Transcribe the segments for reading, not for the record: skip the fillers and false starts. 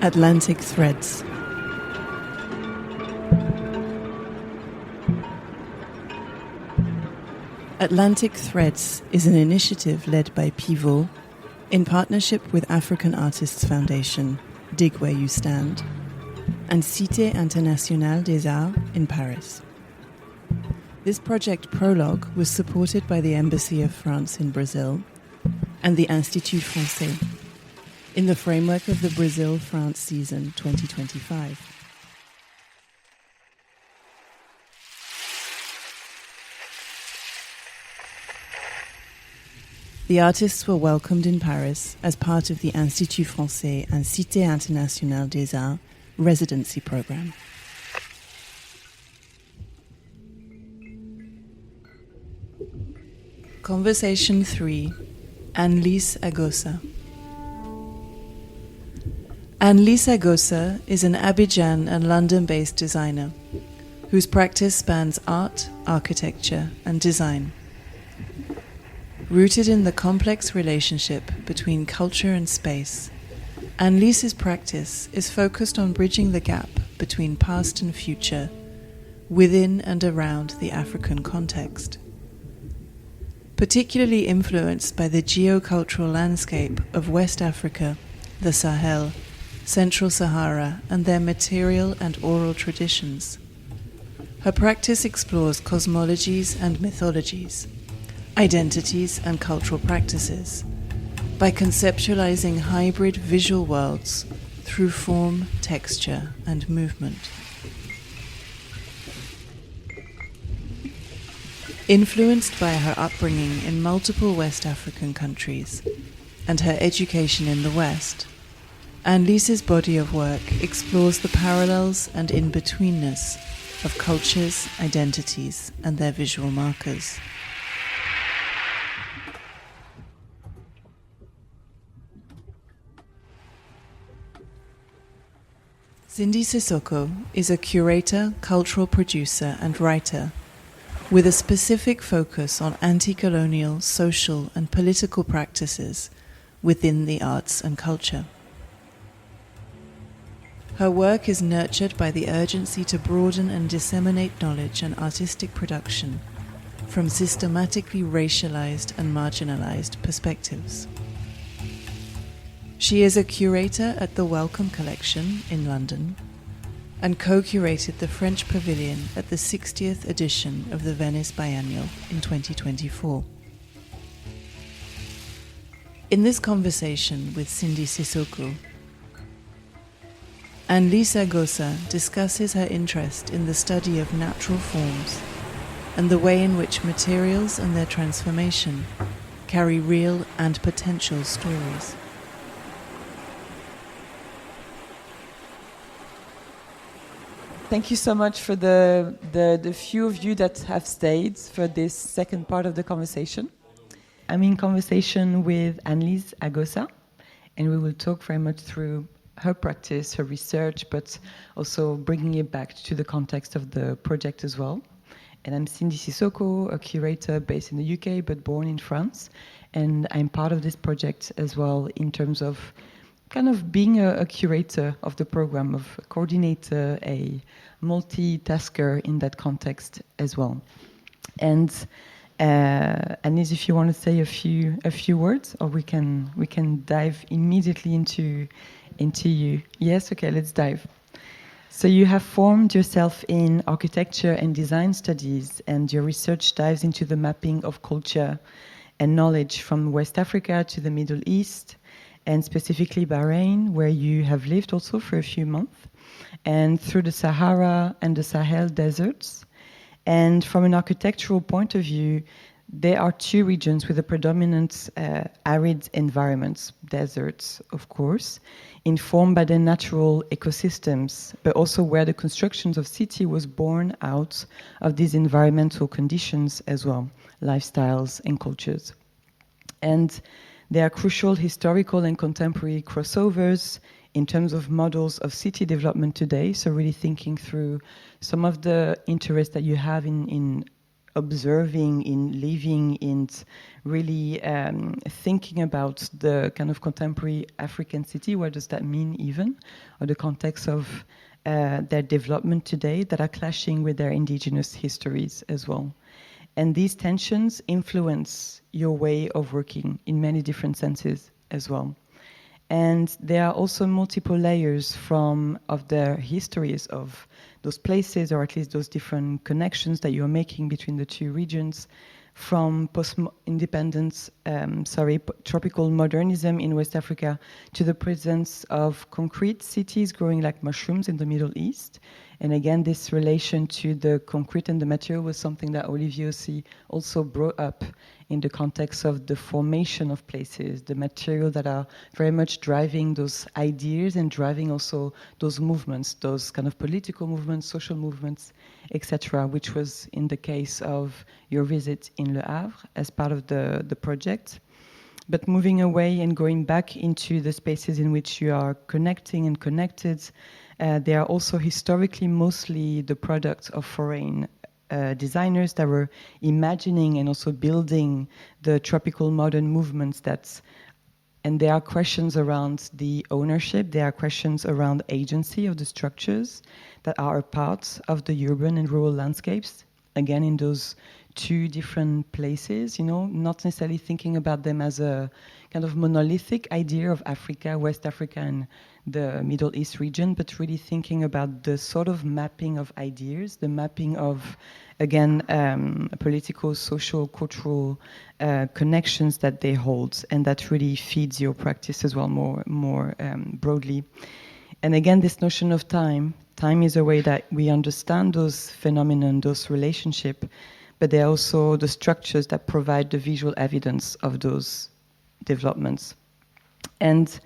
Atlantic Threads. Atlantic Threads is an initiative led by Pivô in partnership with African Artists Foundation, Dig Where You Stand, and Cité Internationale des Arts in Paris. This project prologue was supported by the Embassy of France in Brazil and the Institut Français in the framework of the Brazil-France season 2025. The artists were welcomed in Paris as part of the Institut Français and Cité Internationale des Arts residency program. Conversation 3, Anne-Lise Agossa. Anne-Lise Agossa is an Abidjan and London-based designer whose practice spans art, architecture, and design. Rooted in the complex relationship between culture and space, Anne-Lise's practice is focused on bridging the gap between past and future within and around the African context. Particularly influenced by the geocultural landscape of West Africa, the Sahel, Central Sahara, and their material and oral traditions, her practice explores cosmologies and mythologies, identities and cultural practices, by conceptualizing hybrid visual worlds through form, texture, and movement. Influenced by her upbringing in multiple West African countries and her education in the West, Anne-Lise's body of work explores the parallels and in-betweenness of cultures, identities, and their visual markers. Cindy Sissokho is a curator, cultural producer, and writer with a specific focus on anti-colonial, social, and political practices within the arts and culture. Her work is nurtured by the urgency to broaden and disseminate knowledge and artistic production from systematically racialized and marginalized perspectives. She is a curator at the Wellcome Collection in London and co-curated the French Pavilion at the 60th edition of the Venice Biennial in 2024. In this conversation with Cindy Sissokho, Anne-Lise Agossa discusses her interest in the study of natural forms and the way in which materials and their transformation carry real and potential stories. Thank you so much for the few of you that have stayed for this second part of the conversation. I'm in conversation with Anne-Lise Agossa, and we will talk very much through her practice, her research, but also bringing it back to the context of the project as well. And I'm Cindy Sissokho, a curator based in the UK but born in France, and I'm part of this project as well in terms of kind of being a curator of the program, of a coordinator, a multitasker in that context as well. And Anne-Lise, if you want to say a few words, or we can dive immediately into you. Yes, okay, let's dive. So you have formed yourself in architecture and design studies, and your research dives into the mapping of culture and knowledge from West Africa to the Middle East, and specifically Bahrain, where you have lived also for a few months, and through the Sahara and the Sahel deserts. And from an architectural point of view, there are two regions with a predominant arid environments, deserts, of course, informed by their natural ecosystems, but also where the constructions of city was born out of these environmental conditions as well, lifestyles and cultures. And there are crucial historical and contemporary crossovers in terms of models of city development today, so really thinking through some of the interests that you have in observing, in living, in really thinking about the kind of contemporary African city, what does that mean even, or the context of their development today that are clashing with their indigenous histories as well. And these tensions influence your way of working in many different senses as well. And there are also multiple layers of their histories of those places, or at least those different connections that you're making between the two regions, from post-independence, tropical modernism in West Africa, to the presence of concrete cities growing like mushrooms in the Middle East. And again, this relation to the concrete and the material was something that Olivier also brought up in the context of the formation of places, the material that are very much driving those ideas and driving also those movements, those kind of political movements, social movements, etc., which was in the case of your visit in Le Havre as part of the project. But moving away and going back into the spaces in which you are connecting and connected, they are also historically mostly the product of foreign designers that were imagining and also building the tropical modern movements and there are questions around the ownership, there are questions around agency of the structures that are a part of the urban and rural landscapes, again in those two different places, not necessarily thinking about them as a kind of monolithic idea of Africa, West Africa and the Middle East region, but really thinking about the sort of mapping of ideas, the mapping of, again, political, social, cultural connections that they hold, and that really feeds your practice as well more broadly. And again, this notion of time is a way that we understand those phenomena, those relationships, but they're also the structures that provide the visual evidence of those developments. And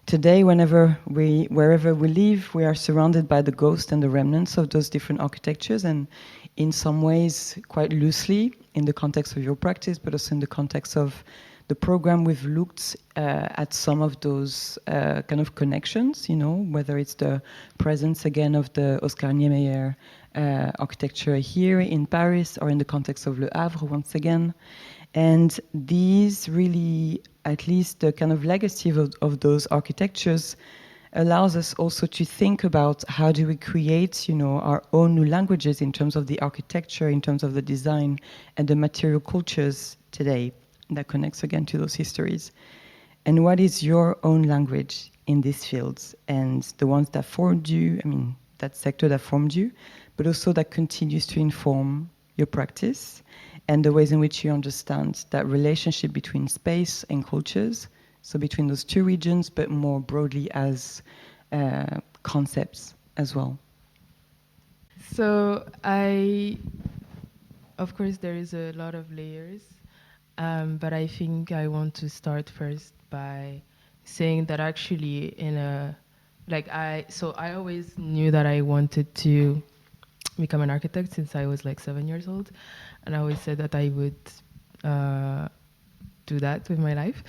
today, wherever we live, we are surrounded by the ghost and the remnants of those different architectures, and in some ways, quite loosely, in the context of your practice, but also in the context of the program, we've looked at some of those kind of connections, whether it's the presence, again, of the Oscar Niemeyer architecture here in Paris, or in the context of Le Havre, once again. And these really, at least the kind of legacy of those architectures, allows us also to think about how do we create, our own new languages in terms of the architecture, in terms of the design, and the material cultures today. That connects again to those histories. And what is your own language in these fields, and the ones that formed you, that sector that formed you, but also that continues to inform your practice and the ways in which you understand that relationship between space and cultures, so between those two regions, but more broadly as concepts as well. So of course, there is a lot of layers, but I think I want to start first by saying that actually I always knew that I wanted to become an architect since I was like 7 years old, and I always said that I would do that with my life.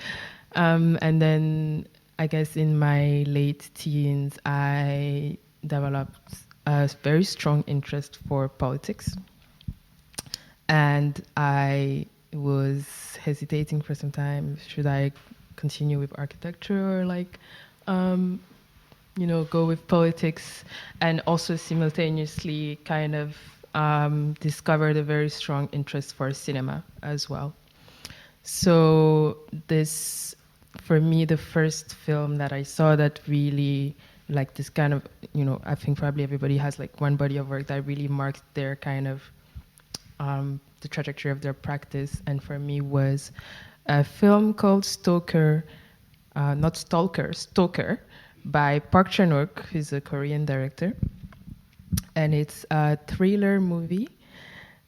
And then I guess in my late teens, I developed a very strong interest for politics, and I was hesitating for some time. Should I continue with architecture or go with politics, and also simultaneously kind of discovered a very strong interest for cinema as well. So this, for me, the first film that I saw that really this kind of, I think probably everybody has one body of work that really marked their kind of the trajectory of their practice, and for me was a film called Stoker, Stoker, by Park Chan-wook, who's a Korean director. And it's a thriller movie.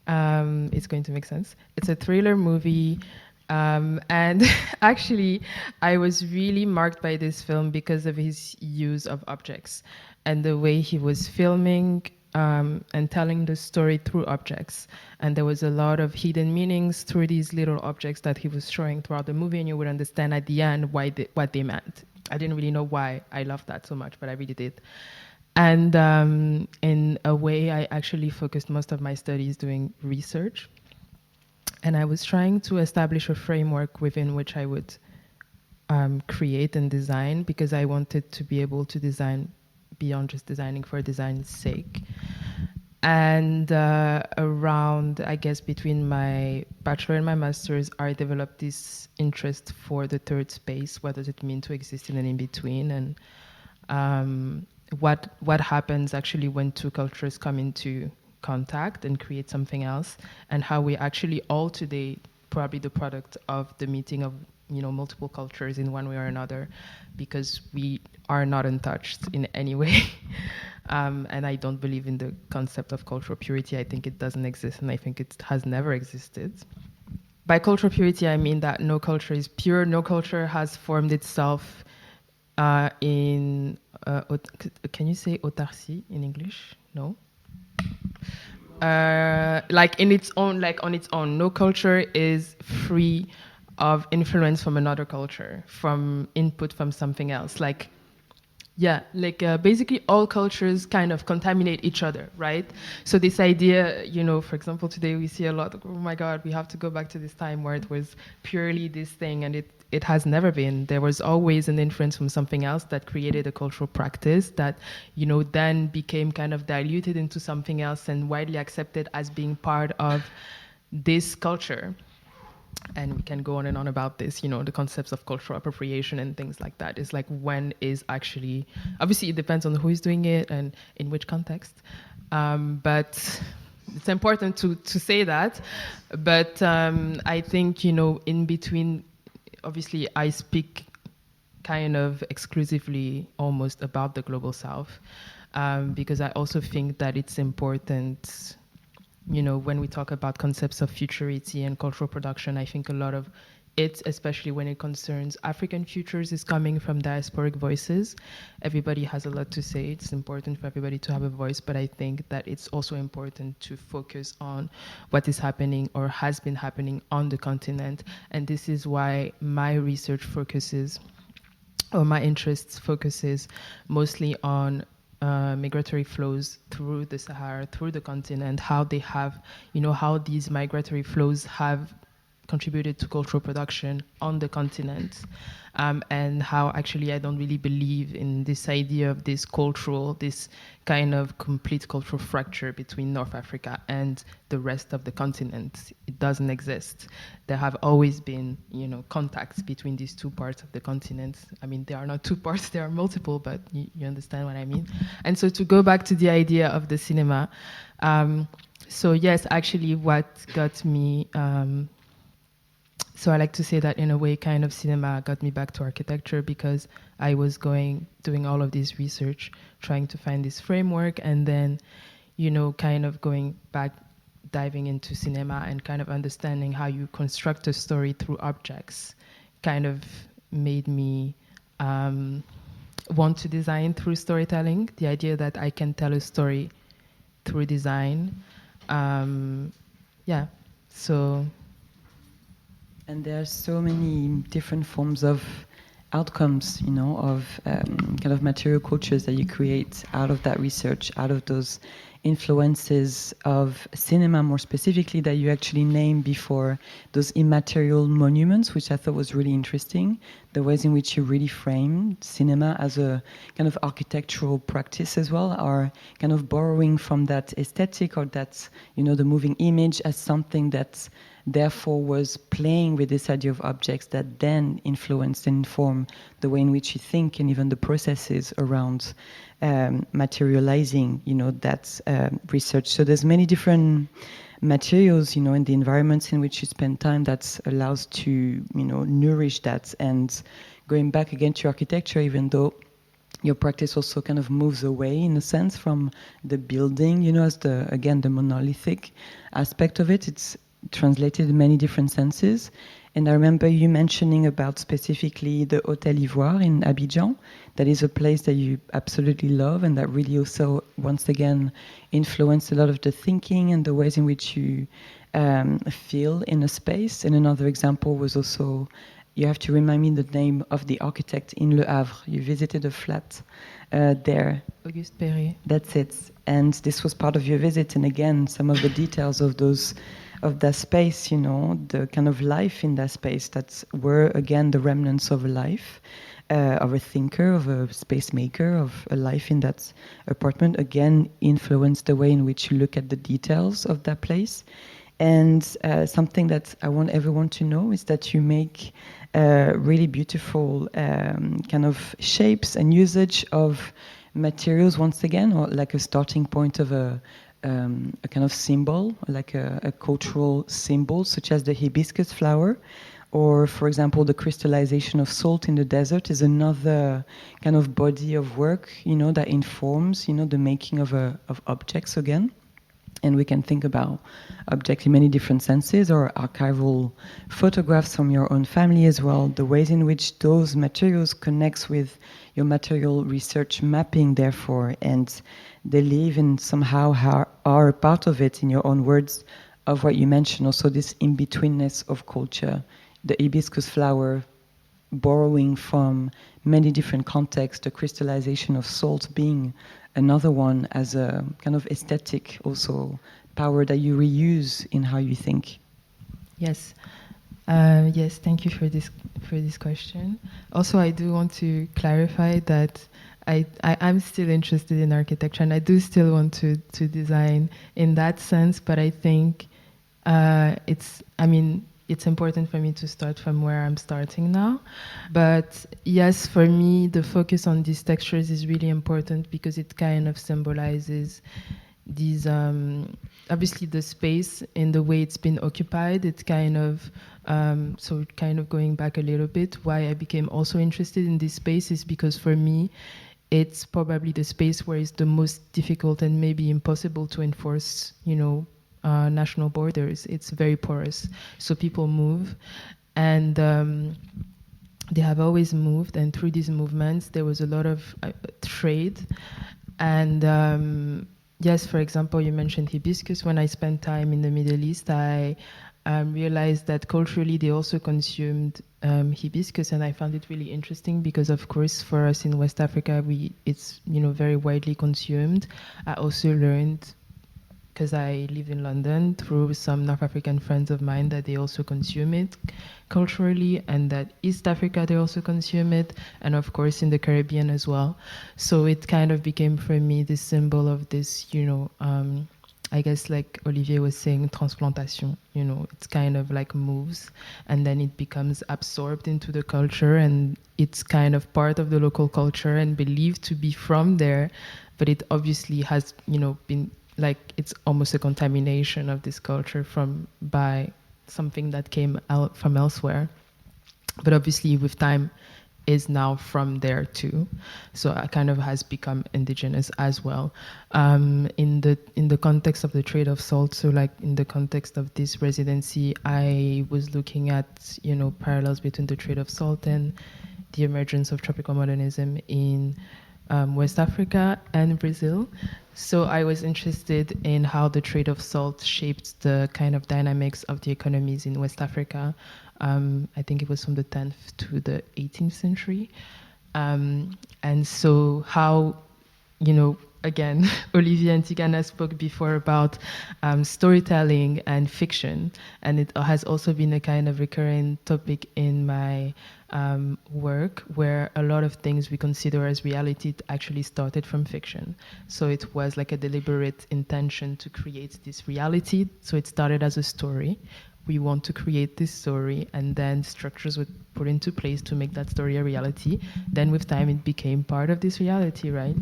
It's going to make sense. It's a thriller movie. And actually, I was really marked by this film because of his use of objects and the way he was filming and telling the story through objects. And there was a lot of hidden meanings through these little objects that he was showing throughout the movie, and you would understand at the end what they meant. I didn't really know why I loved that so much, but I really did. And in a way, I actually focused most of my studies doing research And I was trying to establish a framework within which I would create and design, because I wanted to be able to design beyond just designing for design's sake. And around, I guess, between my bachelor and my master's, I developed this interest for the third space. What does it mean to exist in an in-between? And what happens actually when two cultures come into contact and create something else, and how we actually all today probably the product of the meeting of multiple cultures in one way or another, because we are not untouched in any way. And I don't believe in the concept of cultural purity. I think it doesn't exist, and I think it has never existed. By cultural purity, I mean that no culture is pure. No culture has formed itself in, can you say autarcie in English? No? Like in its own, like on its own. No culture is free of influence from another culture, from input from something else. Basically all cultures kind of contaminate each other, right? So this idea, for example, today we see a lot of, oh my God, we have to go back to this time where it was purely this thing, and it has never been. There was always an influence from something else that created a cultural practice that, then became kind of diluted into something else and widely accepted as being part of this culture. And we can go on and on about this, the concepts of cultural appropriation and things like that. It's like, when is actually, obviously it depends on who is doing it and in which context. But it's important to say that. But I think, in between, obviously I speak kind of exclusively almost about the Global South, because I also think that it's important. When we talk about concepts of futurity and cultural production, I think a lot of it, especially when it concerns African futures, is coming from diasporic voices. Everybody has a lot to say. It's important for everybody to have a voice, but I think that it's also important to focus on what is happening or has been happening on the continent. And this is why my research focuses, or my interests focuses mostly on migratory flows through the Sahara, through the continent, how they have, how these migratory flows have contributed to cultural production on the continent, and how actually I don't really believe in this idea of this kind of complete cultural fracture between North Africa and the rest of the continent. It doesn't exist. There have always been, contacts between these two parts of the continent. I mean, there are not two parts, there are multiple, but you understand what I mean. And so to go back to the idea of the cinema, so yes, actually what got me, so I like to say that in a way, kind of cinema got me back to architecture, because I was doing all of this research, trying to find this framework, and then, kind of going back, diving into cinema and kind of understanding how you construct a story through objects, kind of made me want to design through storytelling. The idea that I can tell a story through design. So. And there are so many different forms of outcomes, of kind of material cultures that you create out of that research, out of those influences of cinema, more specifically, that you actually named before, those immaterial monuments, which I thought was really interesting, the ways in which you really frame cinema as a kind of architectural practice as well, are kind of borrowing from that aesthetic, or that, the moving image as something that therefore was playing with this idea of objects that then influenced and informed the way in which you think, and even the processes around materializing, that research. So there's many different materials, in the environments in which you spend time that allows to, nourish that. And going back again to architecture, even though your practice also kind of moves away, in a sense, from the building, as the monolithic aspect of it, it's translated in many different senses. And I remember you mentioning about specifically the Hôtel Ivoire in Abidjan. That is a place that you absolutely love, and that really also, once again, influenced a lot of the thinking and the ways in which you feel in a space. And another example was also, you have to remind me the name of the architect in Le Havre. You visited a flat there. Auguste Perret. That's it. And this was part of your visit. And again, some of the details of those that space, you know, the kind of life in that space that were again the remnants of a life, of a thinker, of a space maker, of a life in that apartment, again influenced the way in which you look at the details of that place. And something that I want everyone to know is that you make really beautiful kind of shapes and usage of materials once again, or like a starting point of a kind of symbol, like a cultural symbol, such as the hibiscus flower, or, for example, the crystallization of salt in the desert is another kind of body of work, you know, that informs, you know, the making of objects again. And we can think about objects in many different senses, or archival photographs from your own family as well, the ways in which those materials connects with your material research mapping, therefore, and they live and somehow are a part of it, in your own words, of what you mentioned, also this in-betweenness of culture, the hibiscus flower borrowing from many different contexts, the crystallization of salt being another one as a kind of aesthetic also power that you reuse in how you think. Yes. Yes, thank you for this question. Also, I do want to clarify that I'm still interested in architecture, and I do still want to design in that sense, but I think it's important for me to start from where I'm starting now. But yes, for me, the focus on these textures is really important because it kind of symbolizes these, obviously the space in the way it's been occupied. It's kind of, so kind of going back a little bit, why I became also interested in this space is because for me, it's probably the space where it's the most difficult and maybe impossible to enforce, you know, national borders. It's very porous, so people move, and they have always moved, and through these movements there was a lot of trade. And yes, for example, you mentioned hibiscus. When I spent time in the Middle East, I realized that culturally they also consumed hibiscus, and I found it really interesting because, of course, for us in West Africa, it's, you know, very widely consumed. I also learned, because I live in London, through some North African friends of mine, that they also consume it culturally, and that East Africa, they also consume it, and of course in the Caribbean as well. So it kind of became for me this symbol of this, you know, I guess like Olivier was saying, transplantation, you know, it's kind of like moves, and then it becomes absorbed into the culture, and it's kind of part of the local culture and believed to be from there, but it obviously has, you know, been like, it's almost a contamination of this culture by something that came out from elsewhere. But obviously with time is now from there too. So it kind of has become indigenous as well. In the context of the trade of salt, so like in the context of this residency, I was looking at, you know, parallels between the trade of salt and the emergence of tropical modernism in West Africa and Brazil. So I was interested in how the trade of salt shaped the kind of dynamics of the economies in West Africa. I think it was from the 10th to the 18th century. And so how, you know, again, Olivier and Tiganá spoke before about storytelling and fiction, and it has also been a kind of recurring topic in my work, where a lot of things we consider as reality actually started from fiction. So it was like a deliberate intention to create this reality. So it started as a story. We want to create this story, and then structures were put into place to make that story a reality. Then with time, it became part of this reality, right?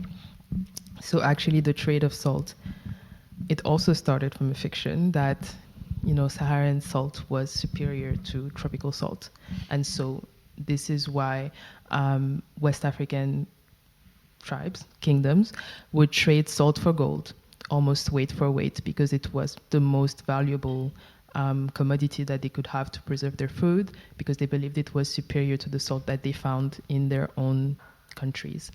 So actually the trade of salt, it also started from a fiction that, you know, Saharan salt was superior to tropical salt. And so this is why West African tribes, kingdoms, would trade salt for gold, almost weight for weight, because it was the most valuable commodity that they could have to preserve their food, because they believed it was superior to the salt that they found in their own countries,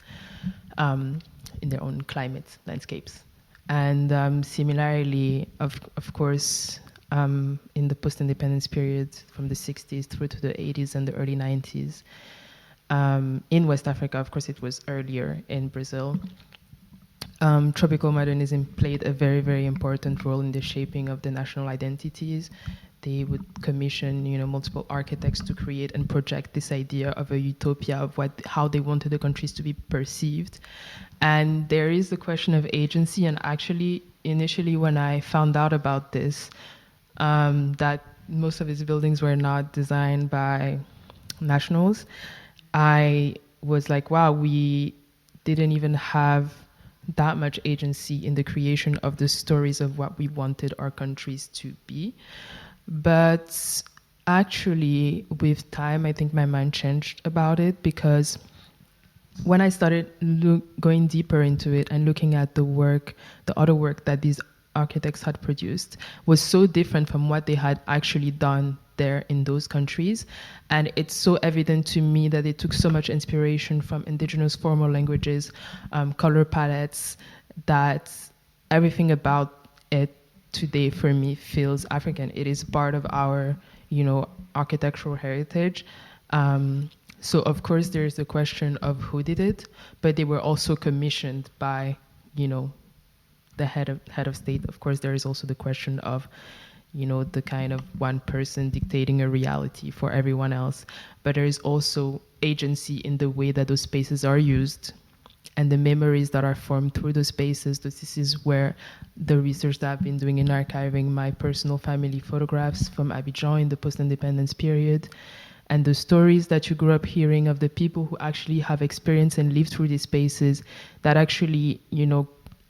in their own climate landscapes. And similarly, of course, in the post-independence period from the 60s through to the 80s and the early 90s, in West Africa, of course, it was earlier in Brazil, tropical modernism played a very, very important role in the shaping of the national identities. They would commission, multiple architects to create and project this idea of a utopia of how they wanted the countries to be perceived. And there is the question of agency. And actually, initially, when I found out about this, that most of these buildings were not designed by nationals, I was like, wow, we didn't even have that much agency in the creation of the stories of what we wanted our countries to be. But actually, with time, I think my mind changed about it, because when I started going deeper into it and looking at the other work that these architects had produced was so different from what they had actually done there in those countries. And it's so evident to me that they took so much inspiration from indigenous formal languages, color palettes, that everything about it today for me feels African. It is part of our, architectural heritage. So of course there's the question of who did it, but they were also commissioned by, the head of state. Of course, there is also the question of, the kind of one person dictating a reality for everyone else. But there is also agency in the way that those spaces are used and the memories that are formed through those spaces. This is where the research that I've been doing in archiving my personal family photographs from Abidjan in the post-independence period, and the stories that you grew up hearing of the people who actually have experienced and lived through these spaces, that actually,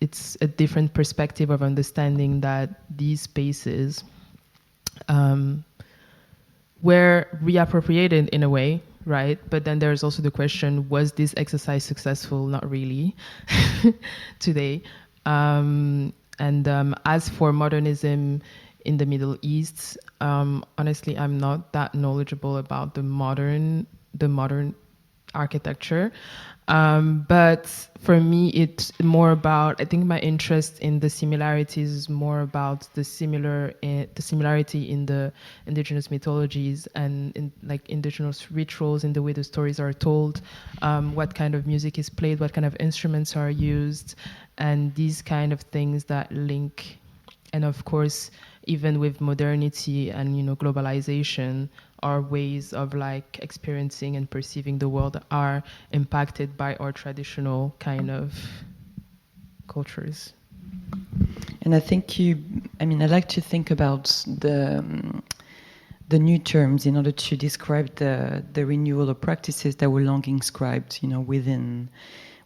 it's a different perspective of understanding that these spaces were reappropriated in a way, right? But then there's also the question, was this exercise successful? Not really today. As for modernism in the Middle East, honestly, I'm not that knowledgeable about the modern architecture. But for me, it's more about, I think my interest in the similarities is more about the similarity in the indigenous mythologies and in indigenous rituals, in the way the stories are told, what kind of music is played, what kind of instruments are used, and these kind of things that link. And of course, even with modernity and globalization, our ways of experiencing and perceiving the world are impacted by our traditional kind of cultures. And I think I like to think about the new terms in order to describe the renewal of practices that were long inscribed,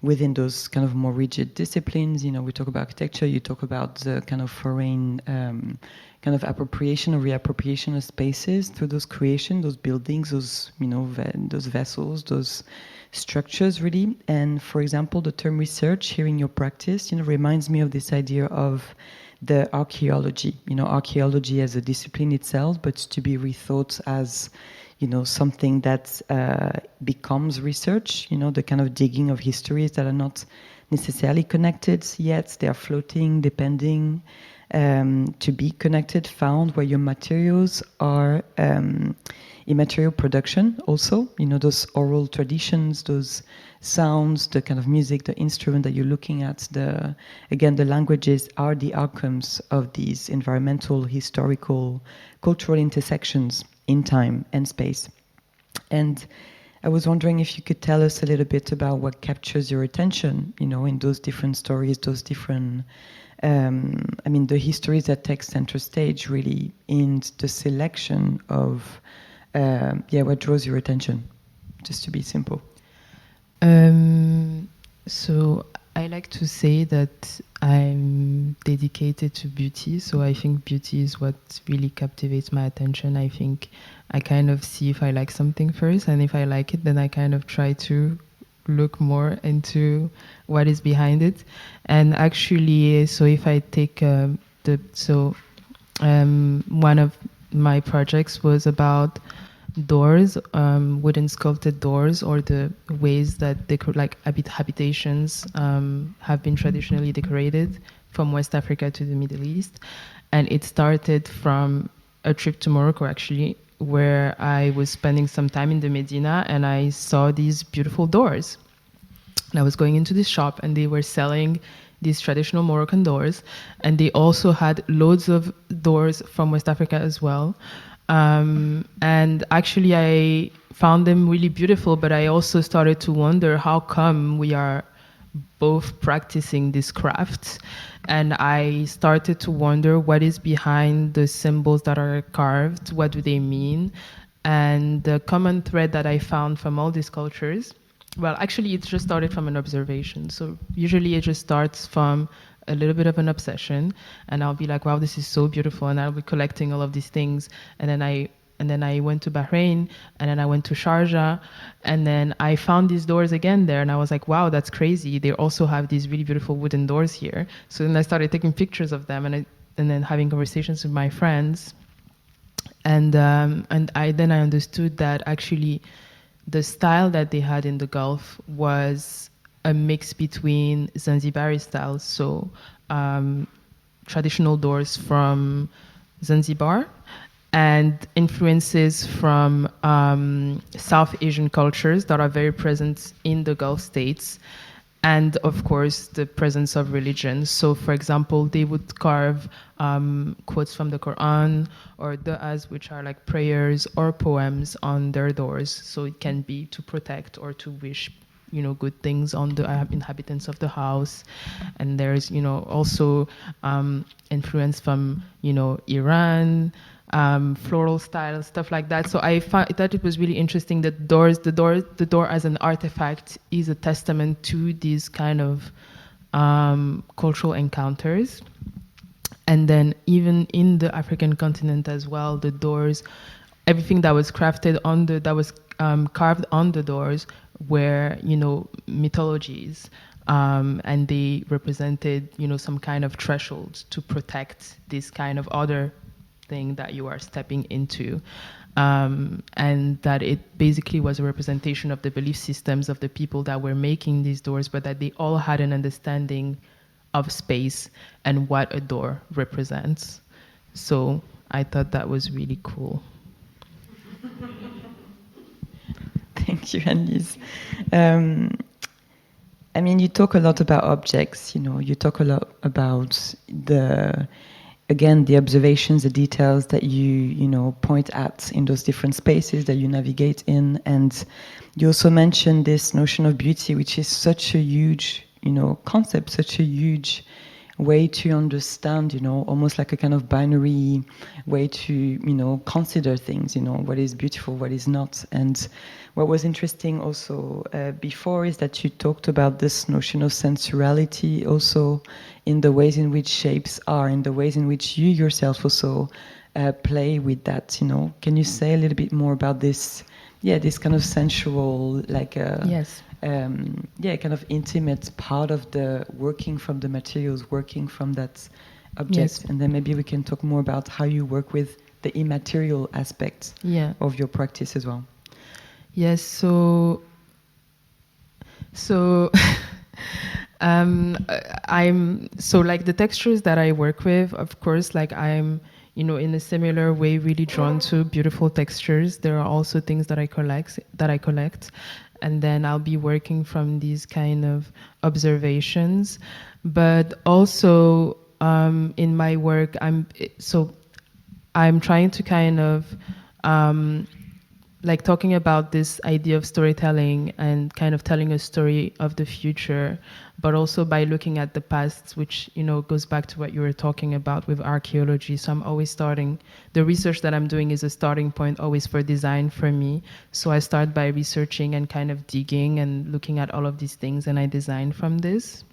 within those kind of more rigid disciplines. We talk about architecture, you talk about the kind of foreign kind of appropriation or reappropriation of spaces through those creation, those buildings, those, those vessels, those structures, really. And for example, the term research here in your practice, reminds me of this idea of the archaeology, archaeology as a discipline itself, but to be rethought as, something that becomes research, the kind of digging of histories that are not necessarily connected yet. They are floating, depending, to be connected, found, where your materials are immaterial production also, those oral traditions, those sounds, the kind of music, the instrument that you're looking at, the languages are the outcomes of these environmental, historical, cultural intersections in time and space. And I was wondering if you could tell us a little bit about what captures your attention, in those different stories, those different, the histories that take center stage really in the selection of, what draws your attention, just to be simple. So I like to say that I'm dedicated to beauty. So I think beauty is what really captivates my attention. I think I kind of see if I like something first, and if I like it, then I kind of try to look more into what is behind it. And actually, so if I take one of my projects was about doors, wooden sculpted doors, or the ways that habitations have been traditionally decorated from West Africa to the Middle East. And it started from a trip to Morocco, actually, where I was spending some time in the Medina, and I saw these beautiful doors. And I was going into this shop, and they were selling these traditional Moroccan doors, and they also had loads of doors from West Africa as well. And actually I found them really beautiful, but I also started to wonder how come we are both practicing this craft. And I started to wonder what is behind the symbols that are carved, what do they mean? And the common thread that I found from all these cultures, well, actually it just started from an observation. So usually it just starts from a little bit of an obsession, and I'll be like, wow, this is so beautiful, and I'll be collecting all of these things. And then I went to Bahrain, and then I went to Sharjah, and then I found these doors again there, and I was like, wow, that's crazy. They also have these really beautiful wooden doors here. So then I started taking pictures of them, and then having conversations with my friends. And I understood that actually the style that they had in the Gulf was a mix between Zanzibari styles, so traditional doors from Zanzibar, and influences from South Asian cultures that are very present in the Gulf states, and of course the presence of religion. So for example, they would carve quotes from the Quran or du'as, which are like prayers or poems, on their doors. So it can be to protect or to wish, you know, good things on the inhabitants of the house. And there's, you know, also influence from, you know, Iran, floral style, stuff like that. So I thought it was really interesting that the door as an artifact is a testament to these kind of cultural encounters. And then even in the African continent as well, the doors, everything that was carved on the doors were, you know, mythologies, and they represented, you know, some kind of threshold to protect this kind of other thing that you are stepping into, and that it basically was a representation of the belief systems of the people that were making these doors, but that they all had an understanding of space and what a door represents. So I thought that was really cool. Thank you, Anne-Lise. I mean, you talk a lot about objects, you know, you talk a lot about the observations, the details that you know, point at in those different spaces that you navigate in. And you also mentioned this notion of beauty, which is such a huge, you know, concept, such a huge way to understand, you know, almost like a kind of binary way to, you know, consider things, you know, what is beautiful, what is not. And what was interesting also before is that you talked about this notion of sensuality also in the ways in which shapes are, in the ways in which you yourself also play with that, you know. Can you say a little bit more about this, this kind of sensual, like yes. Kind of intimate part of the working from the materials, working from that object. Yes. And then maybe we can talk more about how you work with the immaterial aspects of your practice as well. Yes, so I'm so like the textures that I work with, of course, like I'm, you know, in a similar way really drawn to beautiful textures. There are also things that I collect, and then I'll be working from these kind of observations. But also in my work, I'm trying to kind of like talking about this idea of storytelling and kind of telling a story of the future, but also by looking at the past, which, you know, goes back to what you were talking about with archaeology. So I'm always starting, the research that I'm doing is a starting point always for design for me. So I start by researching and kind of digging and looking at all of these things, and I design from this.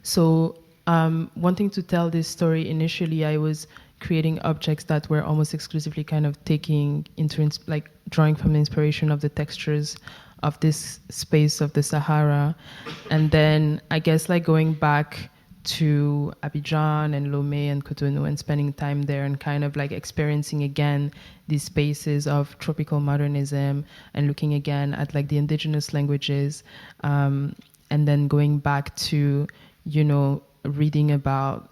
So wanting to tell this story, initially I was creating objects that were almost exclusively kind of taking into, like drawing from the inspiration of the textures of this space of the Sahara. And then I guess like going back to Abidjan and Lomé and Cotonou and spending time there and kind of like experiencing again these spaces of tropical modernism and looking again at like the indigenous languages, and then going back to, you know, reading about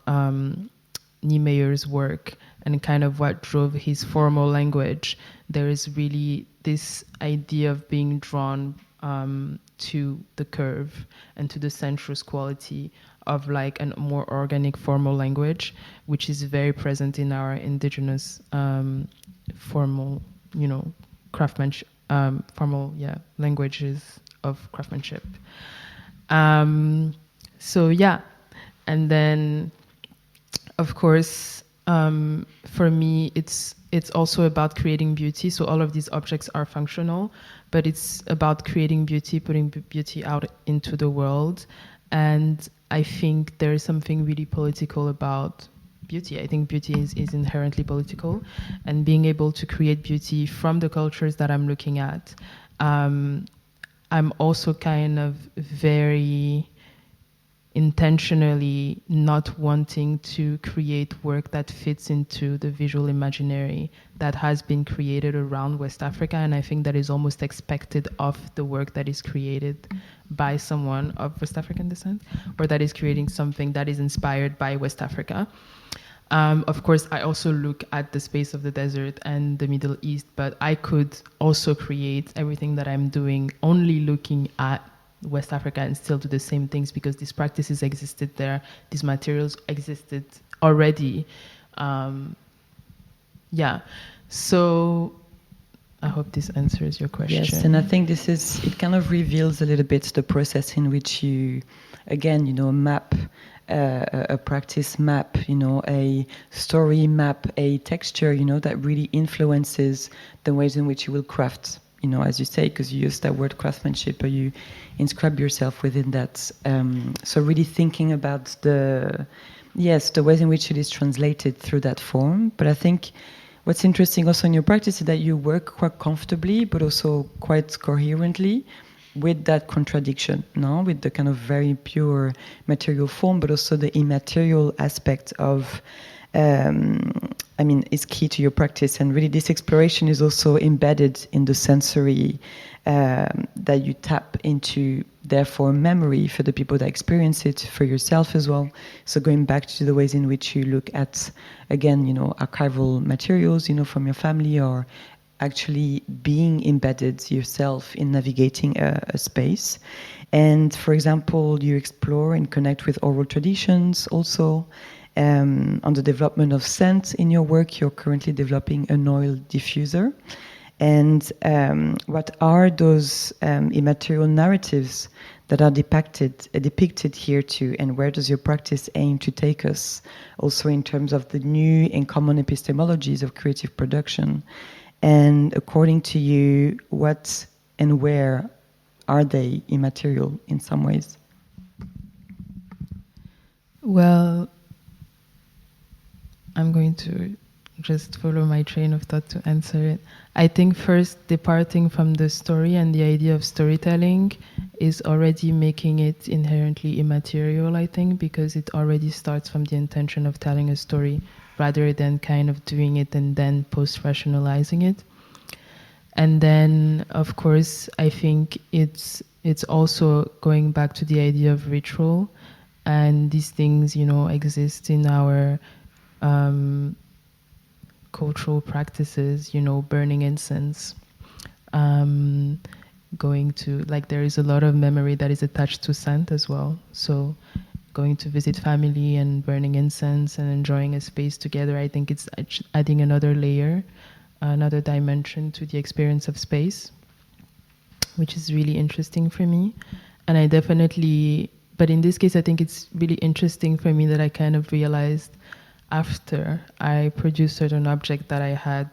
Niemeyer's work and kind of what drove his formal language. There is really this idea of being drawn to the curve and to the sensuous quality of like a more organic formal language, which is very present in our indigenous formal, craftsmanship, formal, languages of craftsmanship. And then, of course, for me, it's also about creating beauty. So all of these objects are functional, but it's about creating beauty, putting beauty out into the world. And I think there is something really political about beauty. I think beauty is inherently political, and being able to create beauty from the cultures that I'm looking at. I'm also kind of very intentionally not wanting to create work that fits into the visual imaginary that has been created around West Africa, and I think that is almost expected of the work that is created by someone of West African descent, or that is creating something that is inspired by West Africa. Of course, I also look at the space of the desert and the Middle East, but I could also create everything that I'm doing only looking at West Africa and still do the same things, because these practices existed there, these materials existed already. So I hope this answers your question. Yes, and I think it kind of reveals a little bit the process in which you, again, map a practice map, a story map, a texture, that really influences the ways in which you will craft, as you say, because you use that word craftsmanship, or you inscribe yourself within that. So really thinking about the ways in which it is translated through that form. But I think what's interesting also in your practice is that you work quite comfortably, but also quite coherently with that contradiction, with the kind of very pure material form, but also the immaterial aspect of, is key to your practice. And really this exploration is also embedded in the sensory that you tap into, therefore memory for the people that experience it, for yourself as well. So going back to the ways in which you look at, again, archival materials, from your family, or actually being embedded yourself in navigating a space. And for example, you explore and connect with oral traditions also. On the development of scent in your work, you're currently developing an oil diffuser. And what are those immaterial narratives that are depicted here too, and where does your practice aim to take us, also in terms of the new and common epistemologies of creative production? And according to you, what and where are they immaterial in some ways? Well, I'm going to just follow my train of thought to answer it. I think first, departing from the story and the idea of storytelling is already making it inherently immaterial, I think, because it already starts from the intention of telling a story rather than kind of doing it and then post-rationalizing it. And then, of course, I think it's also going back to the idea of ritual, and these things, exist in our cultural practices, burning incense, going to, there is a lot of memory that is attached to scent as well. So going to visit family and burning incense and enjoying a space together, I think it's adding another layer, another dimension to the experience of space, which is really interesting for me. And I definitely, but in this case, I think it's really interesting for me that I kind of realized after I produced certain object that I had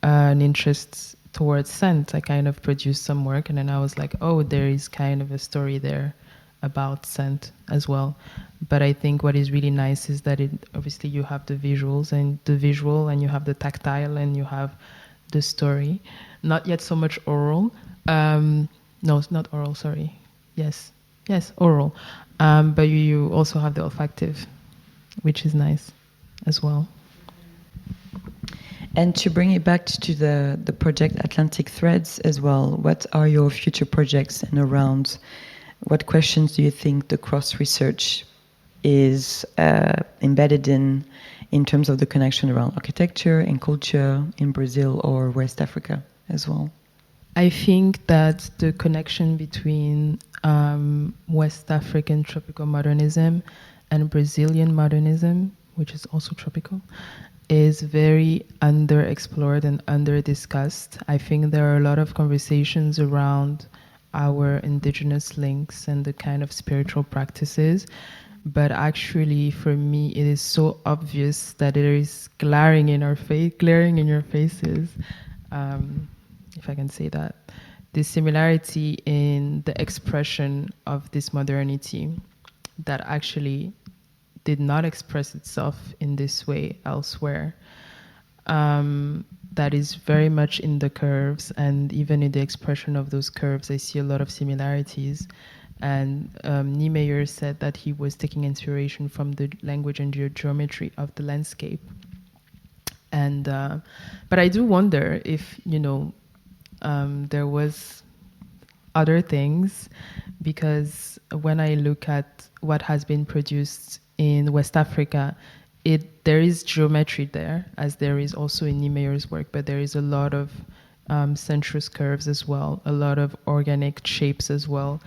an interest towards scent. I kind of produced some work, and then I was like, oh, there is kind of a story there about scent as well. But I think what is really nice is that obviously you have the visuals and the visual, and you have the tactile, and you have the story. Not yet so much oral. No, it's not oral, sorry. Yes, oral. But you also have the olfactive, which is nice as well. And to bring it back to the project Atlantic Threads as well, what are your future projects, and around what questions do you think the cross research is embedded in terms of the connection around architecture and culture in Brazil or West Africa as well? I think that the connection between West African tropical modernism and Brazilian modernism, which is also tropical, is very underexplored and under-discussed. I think there are a lot of conversations around our indigenous links and the kind of spiritual practices, but actually for me it is so obvious that it is glaring in your faces, if I can say that, the similarity in the expression of this modernity that actually did not express itself in this way elsewhere. That is very much in the curves, and even in the expression of those curves, I see a lot of similarities. And Niemeyer said that he was taking inspiration from the language and geometry of the landscape. And but I do wonder if, there was other things, because when I look at what has been produced in West Africa, there is geometry there, as there is also in Niemeyer's work, but there is a lot of sensuous curves as well, a lot of organic shapes as well,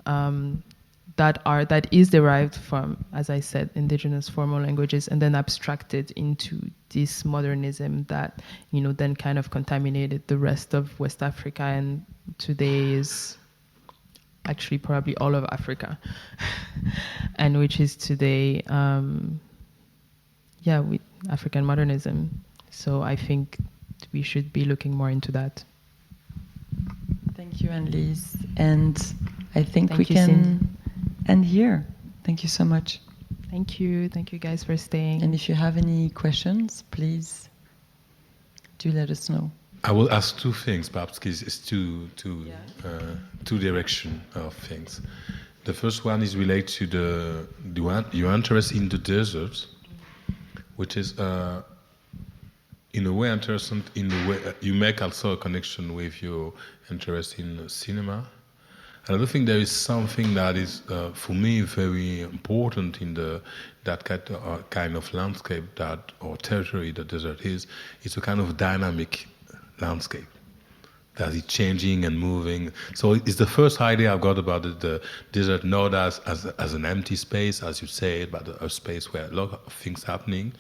that is derived from, as I said, indigenous formal languages, and then abstracted into this modernism that, then kind of contaminated the rest of West Africa, and today is actually probably all of Africa, and which is today, African modernism. So I think we should be looking more into that. Thank you, Anne-Lise. And I think Thank we you, can Cindy. end here. Thank you so much. Thank you guys for staying. And if you have any questions, please do let us know. I will ask two things, perhaps, because it's two direction of things. The first one is related to your interest in the desert, which is in a way interesting. In the way you make also a connection with your interest in cinema. And I think there is something that is for me very important in that kind of landscape or territory the desert is. It's a kind of dynamic landscape that is changing and moving. So it's the first idea I've got about the desert, not as an empty space, as you say, but a space where a lot of things happening.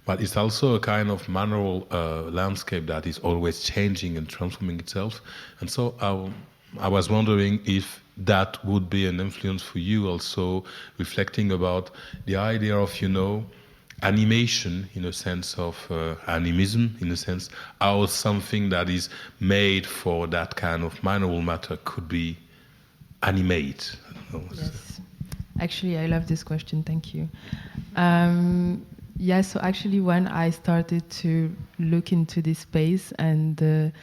But it's also a kind of manual landscape that is always changing and transforming itself. And so I was wondering if that would be an influence for you, also reflecting about the idea of, animation, in a sense of animism, in a sense, how something that is made for that kind of manual matter could be animated. Yes. Actually, I love this question. Thank you. So actually when I started to look into this space and the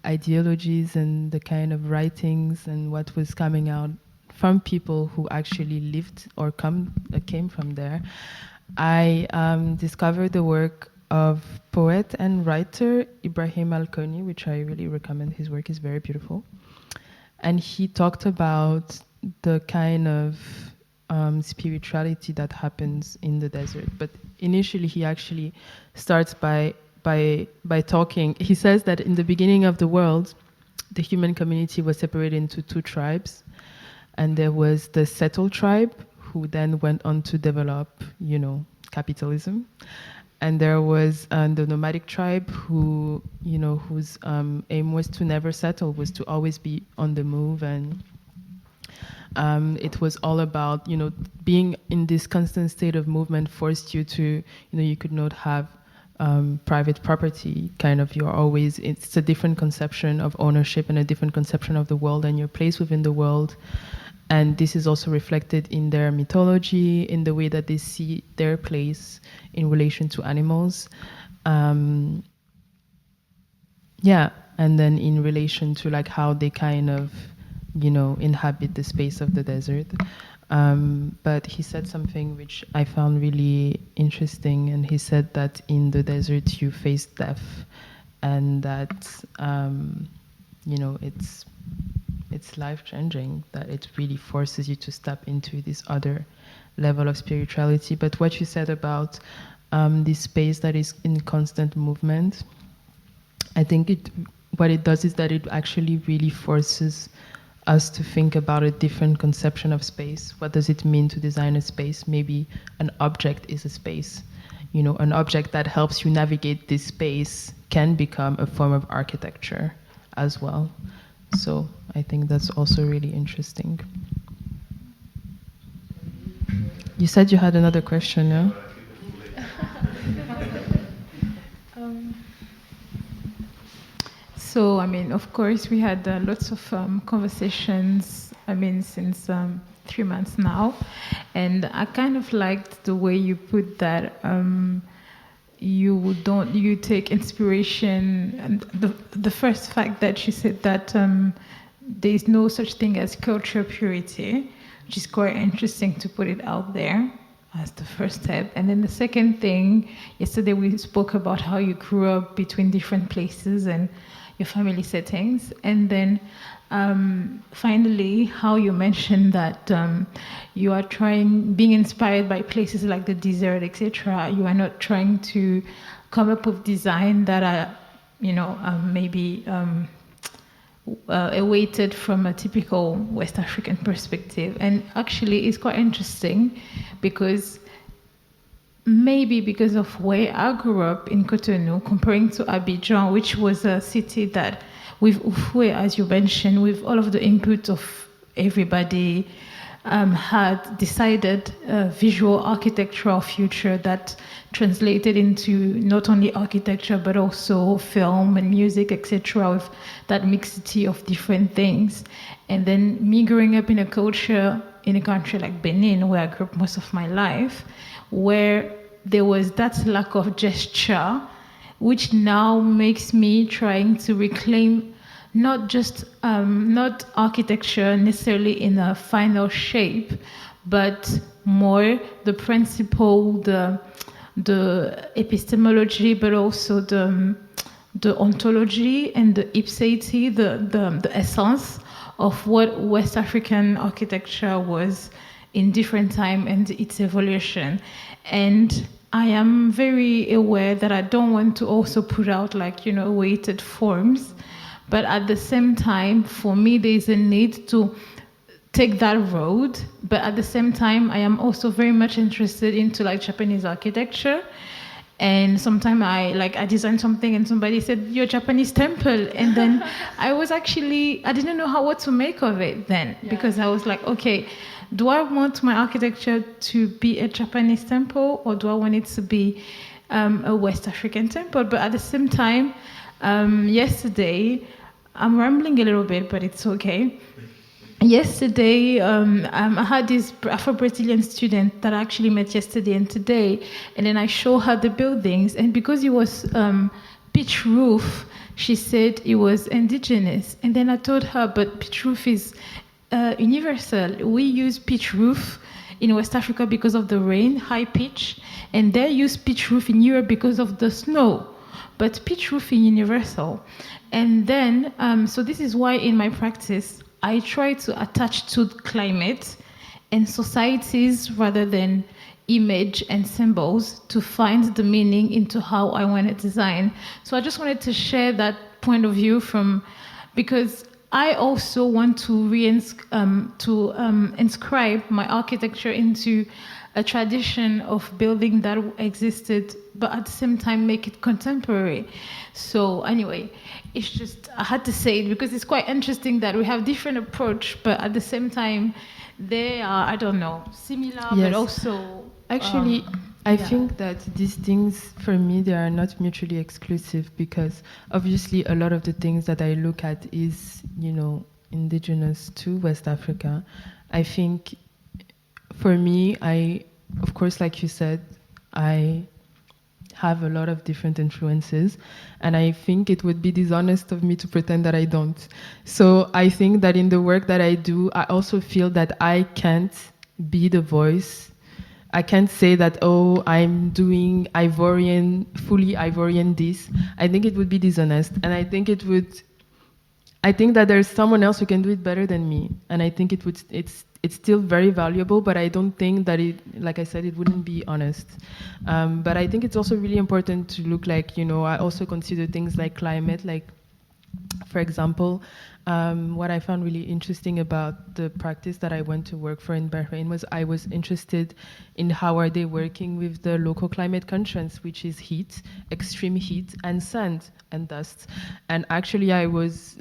ideologies and the kind of writings and what was coming out from people who actually lived or came from there, I discovered the work of poet and writer Ibrahim Al-Koni, which I really recommend. His work is very beautiful. And he talked about the kind of spirituality that happens in the desert. But initially he actually starts by talking. He says that in the beginning of the world, the human community was separated into two tribes. And there was the settled tribe, who then went on to develop, capitalism. And there was the nomadic tribe who, whose aim was to never settle, was to always be on the move. And it was all about, being in this constant state of movement forced you to, you could not have private property. Kind of, it's a different conception of ownership and a different conception of the world and your place within the world. And this is also reflected in their mythology, in the way that they see their place in relation to animals. And then in relation to how they kind of, inhabit the space of the desert. But he said something which I found really interesting, and he said that in the desert you face death, and that, it's life-changing, that it really forces you to step into this other level of spirituality. But what you said about this space that is in constant movement, I think it what it does is that it actually really forces us to think about a different conception of space. What does it mean to design a space? Maybe an object is a space. You know, an object that helps you navigate this space can become a form of architecture as well. So I think that's also really interesting. You said you had another question, no? So, I mean, of course, we had lots of conversations, I mean, since 3 months now. And I kind of liked the way you put that you take inspiration. And the first fact that you said that there is no such thing as cultural purity, which is quite interesting to put it out there as the first step. And then the second thing, yesterday we spoke about how you grew up between different places and your family settings. And then finally, how you mentioned that you are being inspired by places like the desert, etc. You are not trying to come up with design that are, maybe awaited from a typical West African perspective. And actually, it's quite interesting because maybe because of where I grew up in Cotonou, comparing to Abidjan, which was a city that, with Oufoué, as you mentioned, with all of the input of everybody, had decided a visual architectural future that translated into not only architecture but also film and music, etc., with that mixity of different things. And then me growing up in a culture in a country like Benin, where I grew up most of my life, where there was that lack of gesture, which now makes me trying to reclaim not just not architecture necessarily in a final shape, but more the principle, the epistemology, but also the ontology and the ipseity, the essence of what West African architecture was in different time and its evolution. And I am very aware that I don't want to also put out weighted forms, but at the same time, for me, there is a need to take that road. But at the same time, I am also very much interested into Japanese architecture. And sometimes I designed something and somebody said, "You're a Japanese temple." And then I didn't know what to make of it then, because I was like, okay, do I want my architecture to be a Japanese temple, or do I want it to be a West African temple? But at the same time, yesterday, I'm rambling a little bit, but it's okay. Yesterday, I had this Afro-Brazilian student that I actually met yesterday and today, and then I showed her the buildings, and because it was pitch roof, she said it was indigenous. And then I told her, but pitch roof is universal. We use pitch roof in West Africa because of the rain, high pitch, and they use pitch roof in Europe because of the snow. But pitch roof is universal. And then, so this is why in my practice, I try to attach to climate and societies rather than image and symbols to find the meaning into how I want to design. So I just wanted to share that point of view because I also want to inscribe my architecture into a tradition of building that existed, but at the same time make it contemporary. So anyway, it's just, I had to say it because it's quite interesting that we have different approach, but at the same time, they are, similar, yes, but also... Actually, I think that these things, for me, they are not mutually exclusive, because obviously a lot of the things that I look at is, indigenous to West Africa. I think, for me, of course, like you said, I have a lot of different influences, and I think it would be dishonest of me to pretend that I don't. So I think that in the work that I do, I also feel that I can't be the voice. I can't say that, I'm doing fully Ivorian this. I think it would be dishonest, and I think that there's someone else who can do it better than me, and I think it's still very valuable, but I don't think that like I said, it wouldn't be honest. But I think it's also really important to look I also consider things like climate, For example, what I found really interesting about the practice that I went to work for in Bahrain was I was interested in how are they working with the local climate constraints, which is heat, extreme heat, and sand and dust. And actually I was,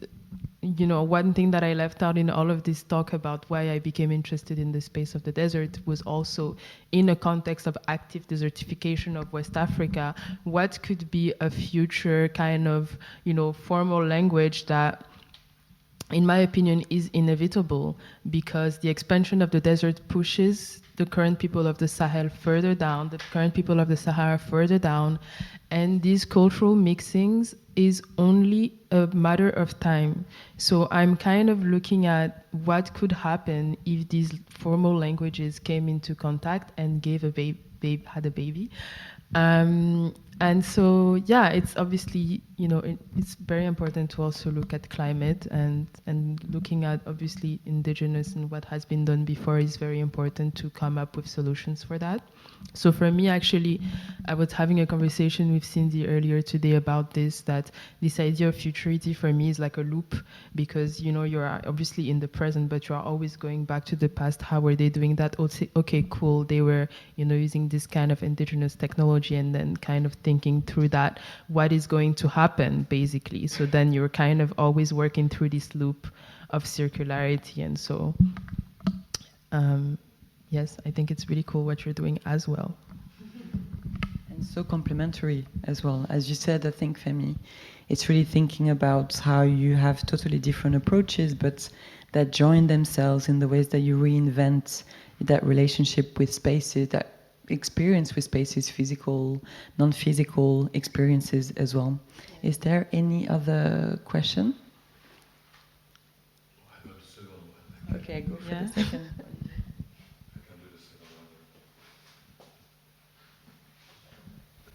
one thing that I left out in all of this talk about why I became interested in the space of the desert was also in a context of active desertification of West Africa, what could be a future kind of, formal language that, in my opinion, is inevitable, because the expansion of the desert pushes the current people of the Sahel further down, the current people of the Sahara further down, and these cultural mixings is only a matter of time. So I'm kind of looking at what could happen if these formal languages came into contact and gave a had a baby. And so, yeah, it's obviously, it's very important to also look at climate, and looking at obviously indigenous and what has been done before is very important to come up with solutions for that. So for me, actually, I was having a conversation with Cindy earlier today about this, that this idea of futurity for me is like a loop, because, you're obviously in the present, but you're always going back to the past. How were they doing that? Okay, cool. They were, using this kind of indigenous technology, and then kind of thinking through that, what is going to happen, basically. So then you're kind of always working through this loop of circularity. And so, yes, I think it's really cool what you're doing as well. And so complementary as well. As you said, I think, Femi, it's really thinking about how you have totally different approaches, but that join themselves in the ways that you reinvent that relationship with spaces, that experience with spaces, physical, non-physical experiences as well. Is there any other question? Okay, go for the second one.